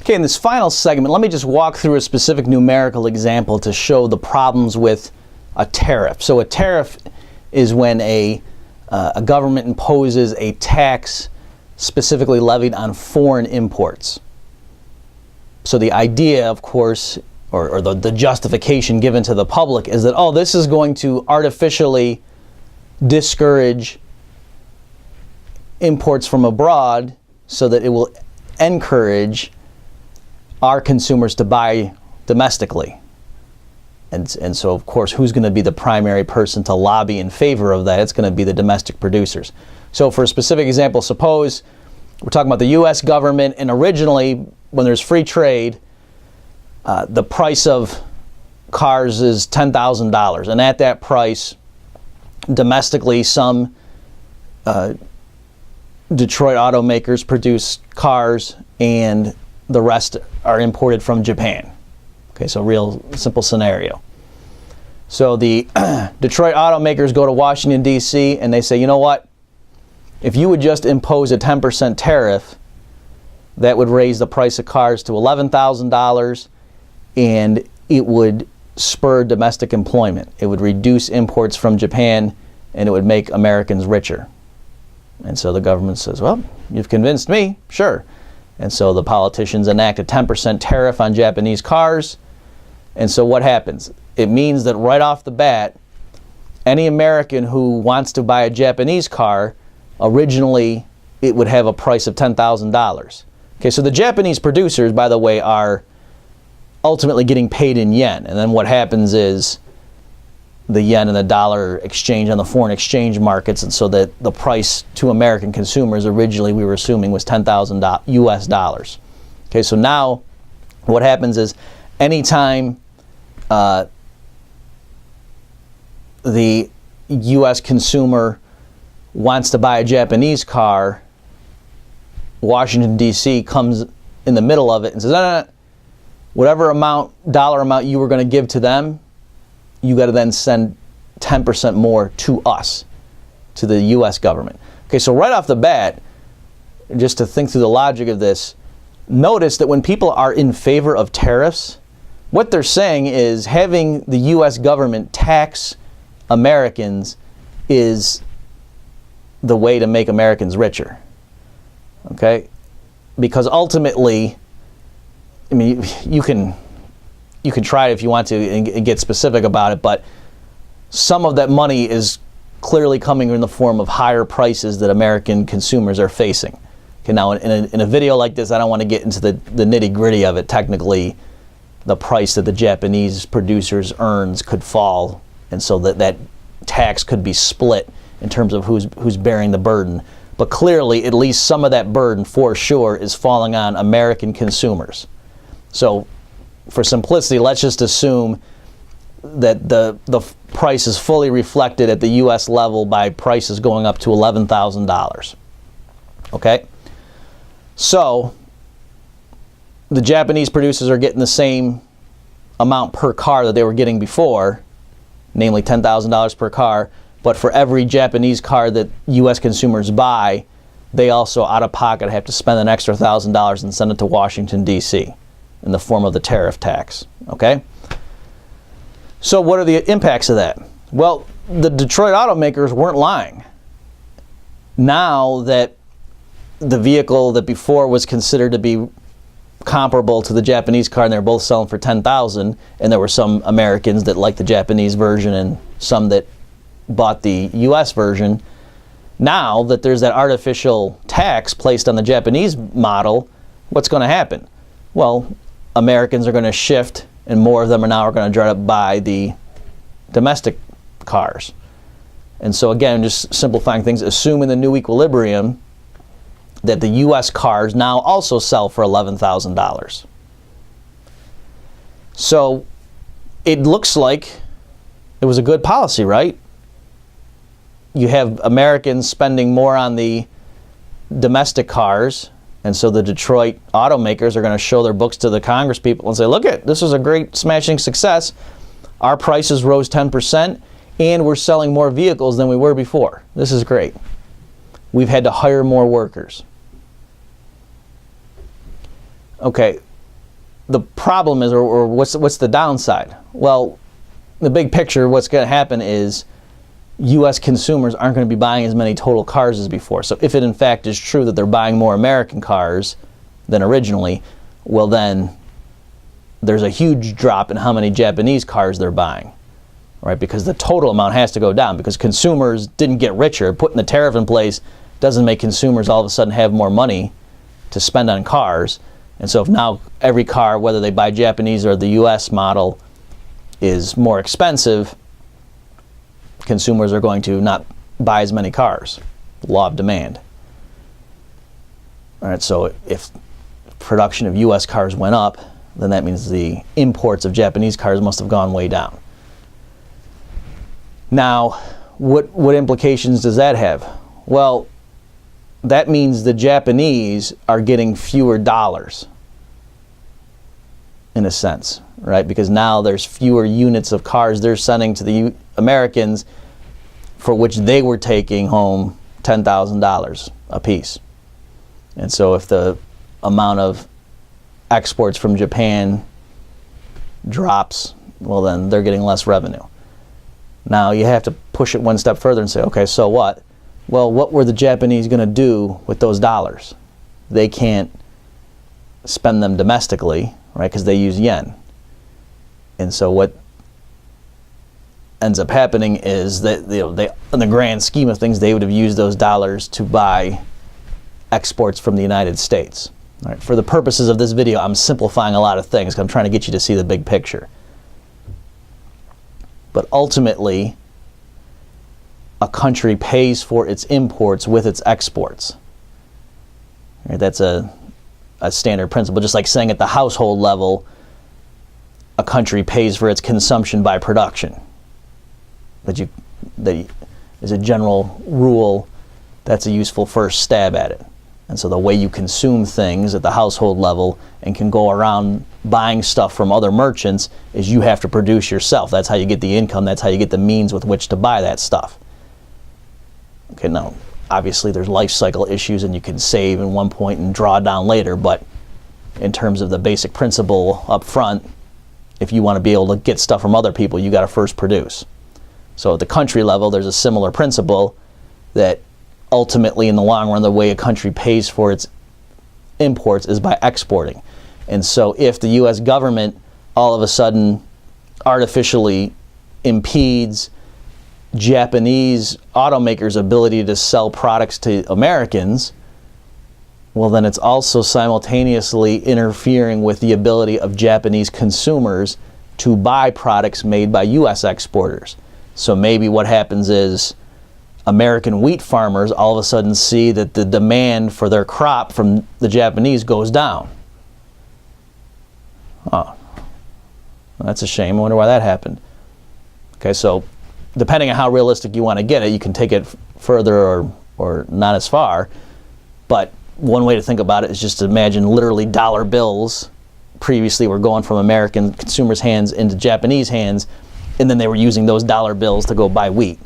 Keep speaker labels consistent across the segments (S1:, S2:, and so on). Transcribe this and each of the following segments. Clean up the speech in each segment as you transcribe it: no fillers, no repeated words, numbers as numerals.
S1: Okay, in this final segment, let me just walk through a specific numerical example to show the problems with a tariff. So a tariff is when a government imposes a tax specifically levied on foreign imports. So the idea, of course, or the justification given to the public is that, oh, this is going to artificially discourage imports from abroad so that it will encourage our consumers to buy domestically. And so, of course, who's going to be the primary person to lobby in favor of that? It's going to be the domestic producers. So for a specific example, suppose we're talking about the U.S. government, and originally, when there's free trade, the price of cars is $10,000. And at that price, domestically, some Detroit automakers produce cars, and the rest are imported from Japan. Okay, so real simple scenario. So the Detroit automakers go to Washington, D.C., and they say, you know what? If you would just impose a 10% tariff, that would raise the price of cars to $11,000, and it would spur domestic employment. It would reduce imports from Japan, and it would make Americans richer. And so the government says, well, you've convinced me, sure. And so the politicians enact a 10% tariff on Japanese cars. And so what happens? It means that right off the bat, any American who wants to buy a Japanese car, originally it would have a price of $10,000. Okay, so the Japanese producers, by the way, are ultimately getting paid in yen. And then what happens is the yen and the dollar exchange on the foreign exchange markets, and so that the price to American consumers originally we were assuming was $10,000 US dollars. Okay, so now what happens is anytime the US consumer wants to buy a Japanese car, Washington, D.C. comes in the middle of it and says, no, whatever dollar amount you were going to give to them, you got to then send 10% more to us, to the U.S. government. Okay, so right off the bat, just to think through the logic of this, notice that when people are in favor of tariffs, what they're saying is having the U.S. government tax Americans is the way to make Americans richer. Okay? Because ultimately, I mean, you can try it if you want to and get specific about it, but some of that money is clearly coming in the form of higher prices that American consumers are facing. Okay, now in a video like this, I don't want to get into the nitty-gritty of it. Technically, the price that the Japanese producers earns could fall, and so that tax could be split in terms of who's bearing the burden. But clearly, at least some of that burden, for sure, is falling on American consumers. So, for simplicity, let's just assume that the price is fully reflected at the U.S. level by prices going up to $11,000. Okay? So, the Japanese producers are getting the same amount per car that they were getting before, namely $10,000 per car, but for every Japanese car that U.S. consumers buy, they also, out of pocket, have to spend an extra $1,000 and send it to Washington, D.C. in the form of the tariff tax. Okay? So what are the impacts of that? Well, the Detroit automakers weren't lying. Now that the vehicle that before was considered to be comparable to the Japanese car, and they're both selling for $10,000, and there were some Americans that liked the Japanese version and some that bought the U.S. version. Now that there's that artificial tax placed on the Japanese model, what's going to happen? Well, Americans are going to shift, and more of them are now going to try to buy the domestic cars. And so again, just simplifying things, assuming the new equilibrium that the U.S. cars now also sell for $11,000. So it looks like it was a good policy, right? You have Americans spending more on the domestic cars, and so the Detroit automakers are going to show their books to the Congress people and say, look it, this was a great smashing success. Our prices rose 10%, and we're selling more vehicles than we were before. This is great. We've had to hire more workers. Okay, the problem is, or what's the downside? Well, the big picture, what's going to happen is U.S. consumers aren't going to be buying as many total cars as before. So if it in fact is true that they're buying more American cars than originally, well then there's a huge drop in how many Japanese cars they're buying, right? Because the total amount has to go down because consumers didn't get richer. Putting the tariff in place doesn't make consumers all of a sudden have more money to spend on cars. And so if now every car, whether they buy Japanese or the U.S. model, is more expensive, consumers are going to not buy as many cars. Law of demand. All right, so if production of U.S. cars went up, then that means the imports of Japanese cars must have gone way down. Now, what implications does that have? Well, that means the Japanese are getting fewer dollars, in a sense, right? Because now there's fewer units of cars they're sending to the Americans for which they were taking home $10,000 a piece. And so if the amount of exports from Japan drops, well then they're getting less revenue. Now you have to push it one step further and say, okay, so what? Well, what were the Japanese going to do with those dollars? They can't spend them domestically, right, because they use yen. And so what ends up happening is that they, in the grand scheme of things, they would have used those dollars to buy exports from the United States. All right, for the purposes of this video, I'm simplifying a lot of things because I'm trying to get you to see the big picture. But ultimately, a country pays for its imports with its exports. All right, that's a standard principle. Just like saying at the household level, a country pays for its consumption by production. That is a general rule. That's a useful first stab at it. And so the way you consume things at the household level and can go around buying stuff from other merchants is you have to produce yourself. That's how you get the income. That's how you get the means with which to buy that stuff. Okay, now, obviously there's life cycle issues and you can save in one point and draw down later, but in terms of the basic principle up front, if you want to be able to get stuff from other people, you got to first produce. So at the country level, there's a similar principle that ultimately, in the long run, the way a country pays for its imports is by exporting. And so if the U.S. government all of a sudden artificially impedes Japanese automakers' ability to sell products to Americans, well, then it's also simultaneously interfering with the ability of Japanese consumers to buy products made by U.S. exporters. So maybe what happens is American wheat farmers all of a sudden see that the demand for their crop from the Japanese goes down. Oh, that's a shame. I wonder why that happened. Okay, so depending on how realistic you want to get it, you can take it further or not as far. But one way to think about it is just to imagine literally dollar bills previously were going from American consumers' hands into Japanese hands, and then they were using those dollar bills to go buy wheat.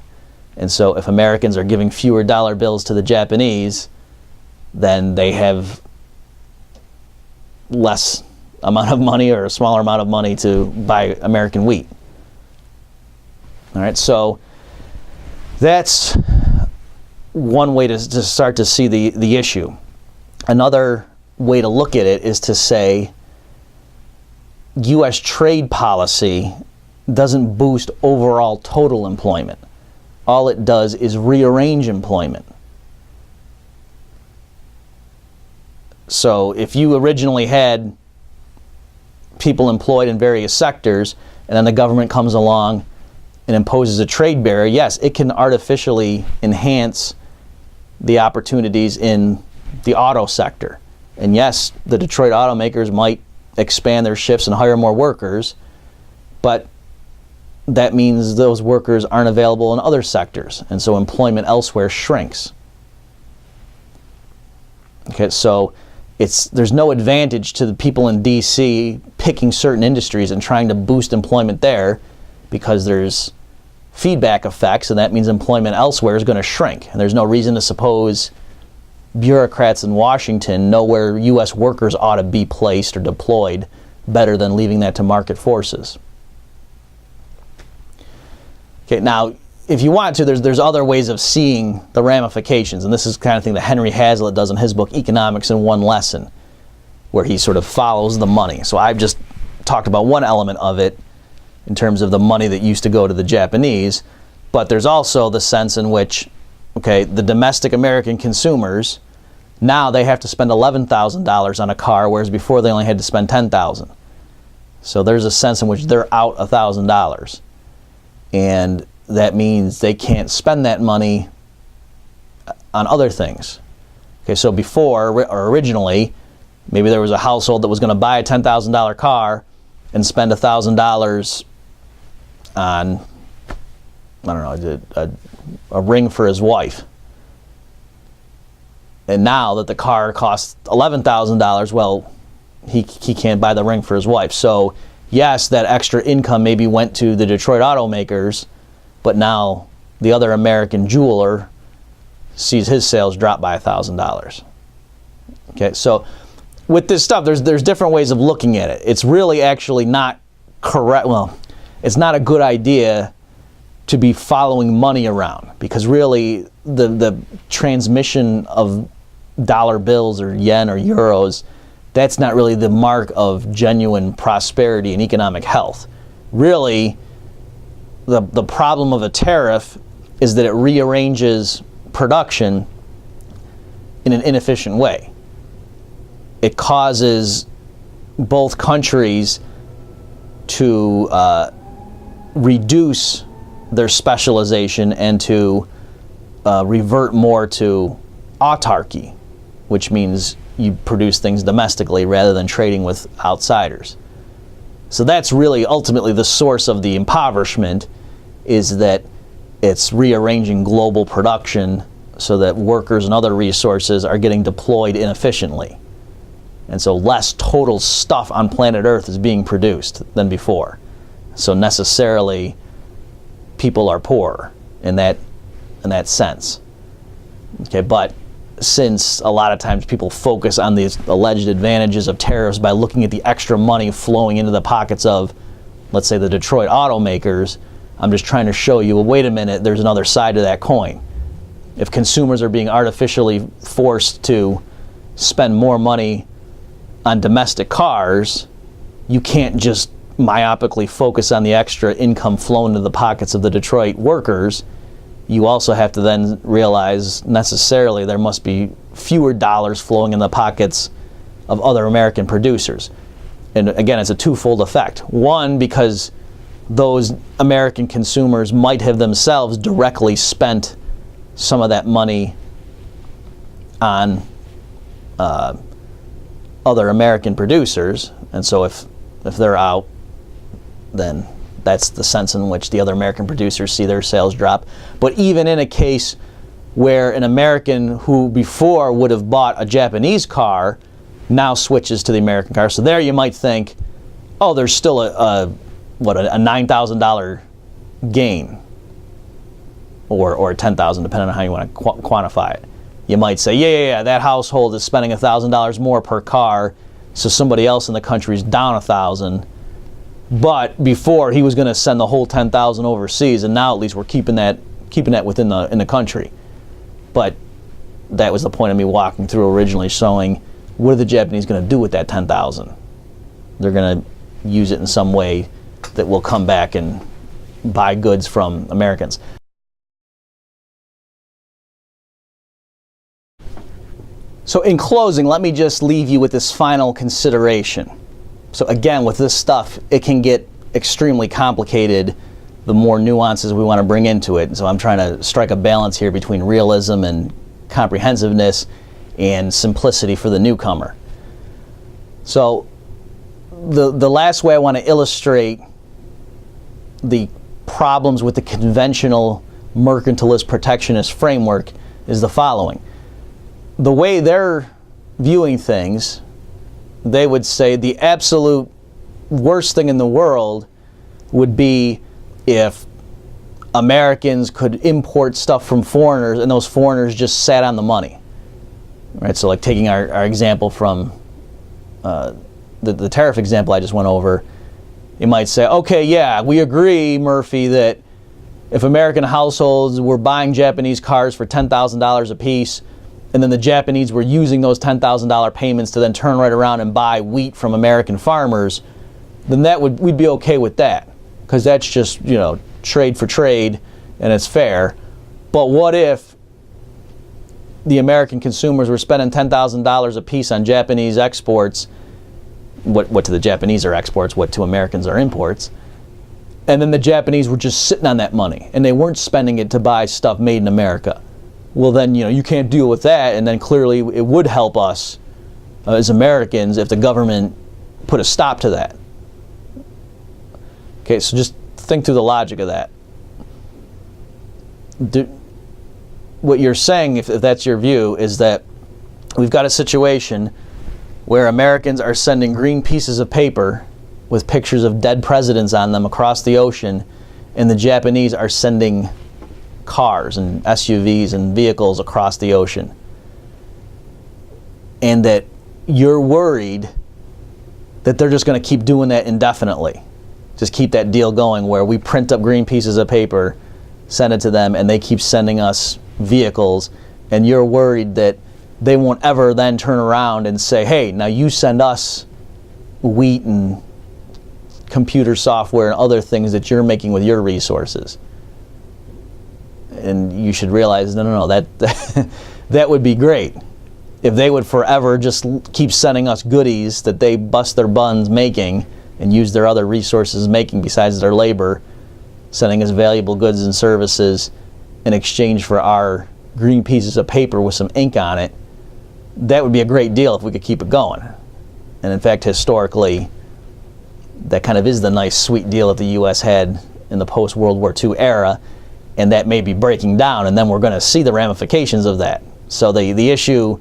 S1: And so if Americans are giving fewer dollar bills to the Japanese, then they have less amount of money or a smaller amount of money to buy American wheat. All right, so that's one way to start to see the issue. Another way to look at it is to say U.S. trade policy doesn't boost overall total employment. All it does is rearrange employment. So if you originally had people employed in various sectors, and then the government comes along and imposes a trade barrier, yes, it can artificially enhance the opportunities in the auto sector. And yes, the Detroit automakers might expand their shifts and hire more workers, but that means those workers aren't available in other sectors, and so employment elsewhere shrinks. Okay, so there's no advantage to the people in D.C. picking certain industries and trying to boost employment there, because there's feedback effects, and that means employment elsewhere is going to shrink. And there's no reason to suppose bureaucrats in Washington know where U.S. workers ought to be placed or deployed better than leaving that to market forces. Okay, now, if you want to, there's other ways of seeing the ramifications, and this is the kind of thing that Henry Hazlitt does in his book Economics in One Lesson, where he sort of follows the money. So I've just talked about one element of it in terms of the money that used to go to the Japanese, but there's also the sense in which, okay, the domestic American consumers, now they have to spend $11,000 on a car, whereas before they only had to spend $10,000. So there's a sense in which they're out $1,000. And that means they can't spend that money on other things. Okay, so before, or originally, maybe there was a household that was going to buy a $10,000 car and spend $1,000 on, I don't know, a ring for his wife. And now that the car costs $11,000, well, he can't buy the ring for his wife. So yes, that extra income maybe went to the Detroit automakers, but now the other American jeweler sees his sales drop by $1,000. Okay, so with this stuff, there's different ways of looking at it. It's really actually not correct. Well, it's not a good idea to be following money around, because really the transmission of dollar bills or yen or euros, that's not really the mark of genuine prosperity and economic health. Really, the problem of a tariff is that it rearranges production in an inefficient way. It causes both countries to reduce their specialization and to revert more to autarky, which means you produce things domestically rather than trading with outsiders. So that's really ultimately the source of the impoverishment, is that it's rearranging global production so that workers and other resources are getting deployed inefficiently. And so less total stuff on planet Earth is being produced than before. So necessarily people are poorer in that sense. Okay, but since a lot of times people focus on these alleged advantages of tariffs by looking at the extra money flowing into the pockets of, let's say, the Detroit automakers, I'm just trying to show you, well, wait a minute, there's another side to that coin. If consumers are being artificially forced to spend more money on domestic cars, you can't just myopically focus on the extra income flowing into the pockets of the Detroit workers. You also have to then realize necessarily there must be fewer dollars flowing in the pockets of other American producers. And again, it's a twofold effect. One, because those American consumers might have themselves directly spent some of that money on other American producers, and so if they're out, then that's the sense in which the other American producers see their sales drop. But even in a case where an American who before would have bought a Japanese car now switches to the American car, so there you might think, oh, there's still a $9,000 gain, or $10,000, depending on how you want to quantify it. You might say, yeah, that household is spending $1,000 more per car, so somebody else in the country is down $1,000. But before, he was going to send the whole $10,000 overseas, and now at least we're keeping that within the country. But that was the point of me walking through originally, showing what are the Japanese going to do with that $10,000? They're going to use it in some way that will come back and buy goods from Americans. So in closing, let me just leave you with this final consideration. So again, with this stuff, it can get extremely complicated the more nuances we want to bring into it. So I'm trying to strike a balance here between realism and comprehensiveness and simplicity for the newcomer. So the last way I want to illustrate the problems with the conventional mercantilist protectionist framework is the following. The way they're viewing things, they would say the absolute worst thing in the world would be if Americans could import stuff from foreigners and those foreigners just sat on the money. Right? So like taking our example from the tariff example I just went over, you might say, okay, yeah, we agree, Murphy, that if American households were buying Japanese cars for $10,000 a piece, and then the Japanese were using those $10,000 payments to then turn right around and buy wheat from American farmers, then we'd be okay with that, because that's just, trade for trade, and it's fair. But what if the American consumers were spending $10,000 a piece on Japanese exports, what to the Japanese are exports, what to Americans are imports, and then the Japanese were just sitting on that money, and they weren't spending it to buy stuff made in America? Well, then, you can't deal with that, and then clearly it would help us as Americans if the government put a stop to that. Okay, so just think through the logic of that. What you're saying, if that's your view, is that we've got a situation where Americans are sending green pieces of paper with pictures of dead presidents on them across the ocean, and the Japanese are sending cars and SUVs and vehicles across the ocean. And that you're worried that they're just going to keep doing that indefinitely. Just keep that deal going where we print up green pieces of paper, send it to them, and they keep sending us vehicles, and you're worried that they won't ever then turn around and say, hey, now you send us wheat and computer software and other things that you're making with your resources. And you should realize, no, that would be great if they would forever just keep sending us goodies that they bust their buns making and use their other resources making besides their labor, sending us valuable goods and services in exchange for our green pieces of paper with some ink on it. That would be a great deal if we could keep it going. And in fact, historically, that kind of is the nice, sweet deal that the U.S. had in the post-World War II era, and that may be breaking down, and then we're going to see the ramifications of that. So the issue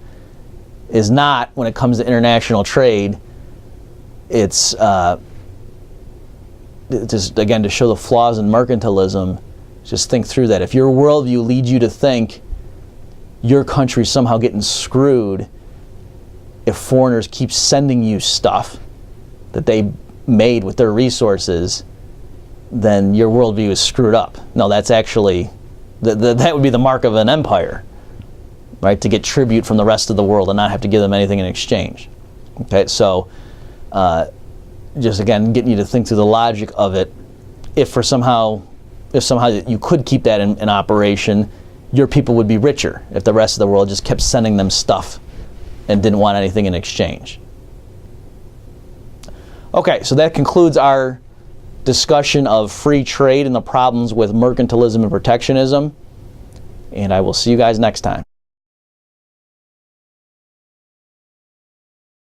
S1: is not, when it comes to international trade, it's just, again, to show the flaws in mercantilism, just think through that. If your worldview leads you to think your country's somehow getting screwed if foreigners keep sending you stuff that they made with their resources, then your worldview is screwed up. No, that's actually, that would be the mark of an empire, right? To get tribute from the rest of the world and not have to give them anything in exchange. Okay, so just again, getting you to think through the logic of it. If somehow you could keep that in operation, your people would be richer if the rest of the world just kept sending them stuff and didn't want anything in exchange. Okay, so that concludes our discussion of free trade and the problems with mercantilism and protectionism. And I will see you guys next time.